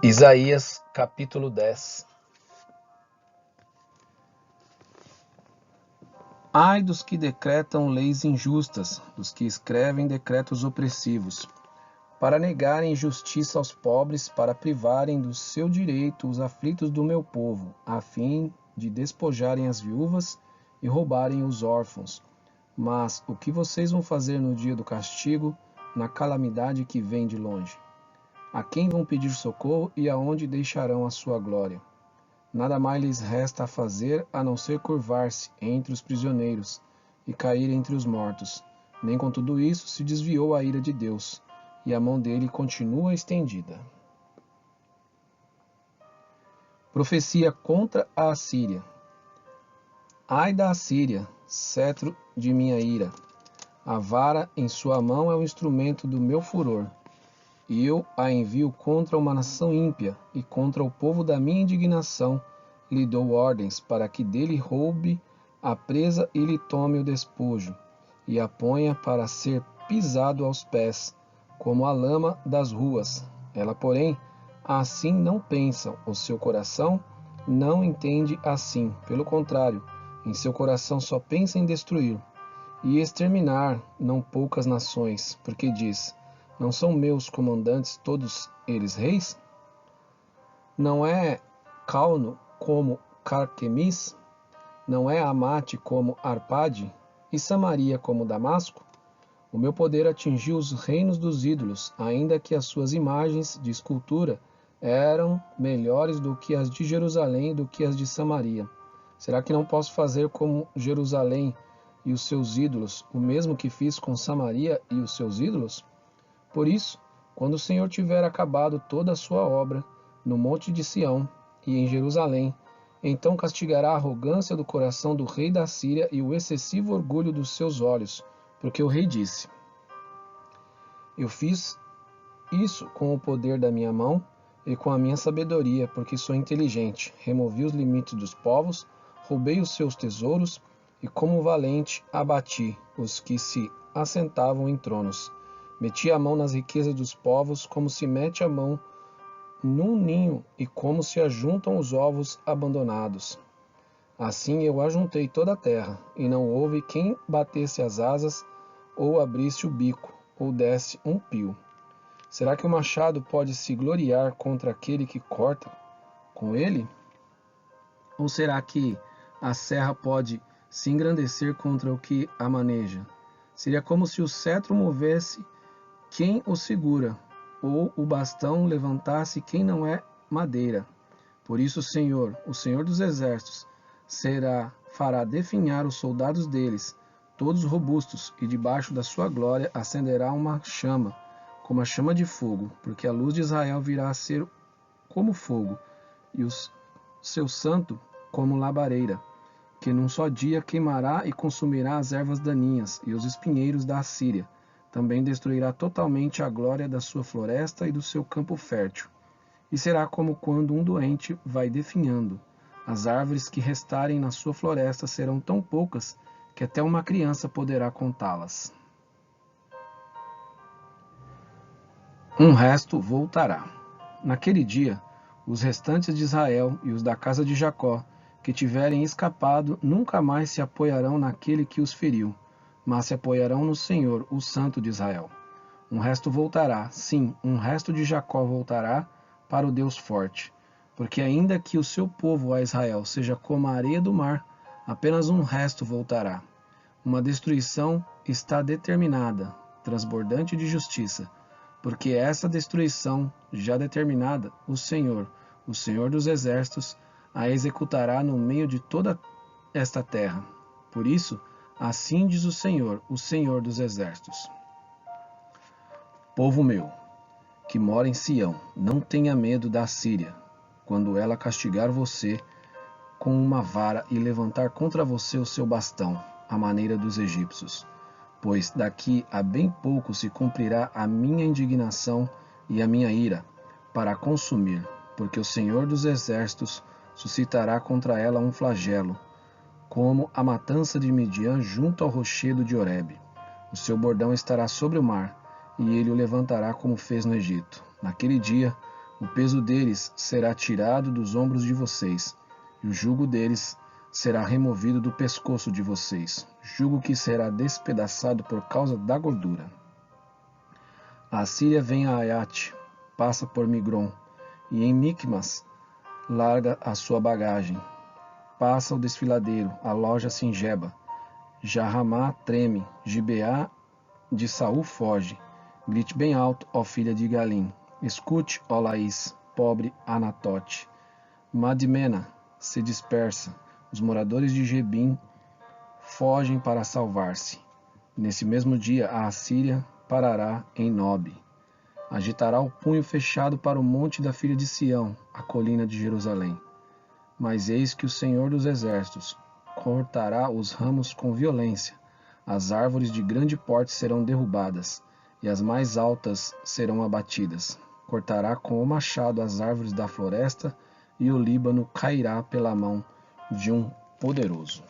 Isaías capítulo 10. Ai dos que decretam leis injustas, dos que escrevem decretos opressivos, para negarem justiça aos pobres, para privarem do seu direito os aflitos do meu povo, a fim de despojarem as viúvas e roubarem os órfãos. Mas o que vocês vão fazer no dia do castigo, na calamidade que vem de longe? A quem vão pedir socorro e aonde deixarão a sua glória? Nada mais lhes resta a fazer a não ser curvar-se entre os prisioneiros e cair entre os mortos. Nem com tudo isso se desviou a ira de Deus, e a mão dele continua estendida. Profecia contra a Assíria. Ai da Assíria, cetro de minha ira! A vara em sua mão é o instrumento do meu furor. E eu a envio contra uma nação ímpia, e contra o povo da minha indignação lhe dou ordens, para que dele roube a presa e lhe tome o despojo, e a ponha para ser pisado aos pés, como a lama das ruas. Ela, porém, assim não pensa, o seu coração não entende assim. Pelo contrário, em seu coração só pensa em destruir e exterminar não poucas nações, porque diz: não são meus comandantes todos eles reis? Não é Calno como Carquemis? Não é Amate como Arpade? E Samaria como Damasco? O meu poder atingiu os reinos dos ídolos, ainda que as suas imagens de escultura eram melhores do que as de Jerusalém e do que as de Samaria. Será que não posso fazer como Jerusalém e os seus ídolos, o mesmo que fiz com Samaria e os seus ídolos? Por isso, quando o Senhor tiver acabado toda a sua obra no monte de Sião e em Jerusalém, então castigará a arrogância do coração do rei da Síria e o excessivo orgulho dos seus olhos, porque o rei disse: eu fiz isso com o poder da minha mão e com a minha sabedoria, porque sou inteligente. Removi os limites dos povos, roubei os seus tesouros e, como valente, abati os que se assentavam em tronos. Meti a mão nas riquezas dos povos, como se mete a mão num ninho e como se ajuntam os ovos abandonados. Assim eu ajuntei toda a terra, e não houve quem batesse as asas, ou abrisse o bico, ou desse um pio. Será que o machado pode se gloriar contra aquele que corta com ele? Ou será que a serra pode se engrandecer contra o que a maneja? Seria como se o cetro movesse quem o segura, ou o bastão levantasse quem não é madeira. Por isso o Senhor dos exércitos, fará definhar os soldados deles, todos robustos, e debaixo da sua glória acenderá uma chama, como a chama de fogo, porque a luz de Israel virá a ser como fogo, e o seu santo como labareira, que num só dia queimará e consumirá as ervas daninhas e os espinheiros da Assíria. Também destruirá totalmente a glória da sua floresta e do seu campo fértil. E será como quando um doente vai definhando. As árvores que restarem na sua floresta serão tão poucas que até uma criança poderá contá-las. Um resto voltará. Naquele dia, os restantes de Israel e os da casa de Jacó, que tiverem escapado, nunca mais se apoiarão naquele que os feriu, mas se apoiarão no Senhor, o Santo de Israel. Um resto voltará, sim, um resto de Jacó voltará para o Deus forte. Porque ainda que o seu povo, a Israel, seja como a areia do mar, apenas um resto voltará. Uma destruição está determinada, transbordante de justiça, porque essa destruição já determinada, o Senhor dos exércitos, a executará no meio de toda esta terra. Por isso, assim diz o Senhor dos exércitos: povo meu, que mora em Sião, não tenha medo da Assíria, quando ela castigar você com uma vara e levantar contra você o seu bastão, à maneira dos egípcios. Pois daqui a bem pouco se cumprirá a minha indignação e a minha ira, para a consumir, porque o Senhor dos exércitos suscitará contra ela um flagelo, como a matança de Midian junto ao rochedo de Horebe. O seu bordão estará sobre o mar, e ele o levantará como fez no Egito. Naquele dia, O peso deles será tirado dos ombros de vocês, e o jugo deles será removido do pescoço de vocês, jugo que será despedaçado por causa da gordura. A Assíria vem a Aiate, passa por Migron, e em Micmas larga a sua bagagem. Passa o desfiladeiro, aloja-se em Geba. Jarramá treme, Gibeá de Saul foge. Grite bem alto, ó filha de Galim. Escute, ó Laís, pobre Anatote. Madmena se dispersa. Os moradores de Gebim fogem para salvar-se. Nesse mesmo dia, a Assíria parará em Nob. Agitará o punho fechado para o monte da filha de Sião, a colina de Jerusalém. Mas eis que o Senhor dos Exércitos cortará os ramos com violência. As árvores de grande porte serão derrubadas, e as mais altas serão abatidas. Cortará com o machado as árvores da floresta, e o Líbano cairá pela mão de um poderoso.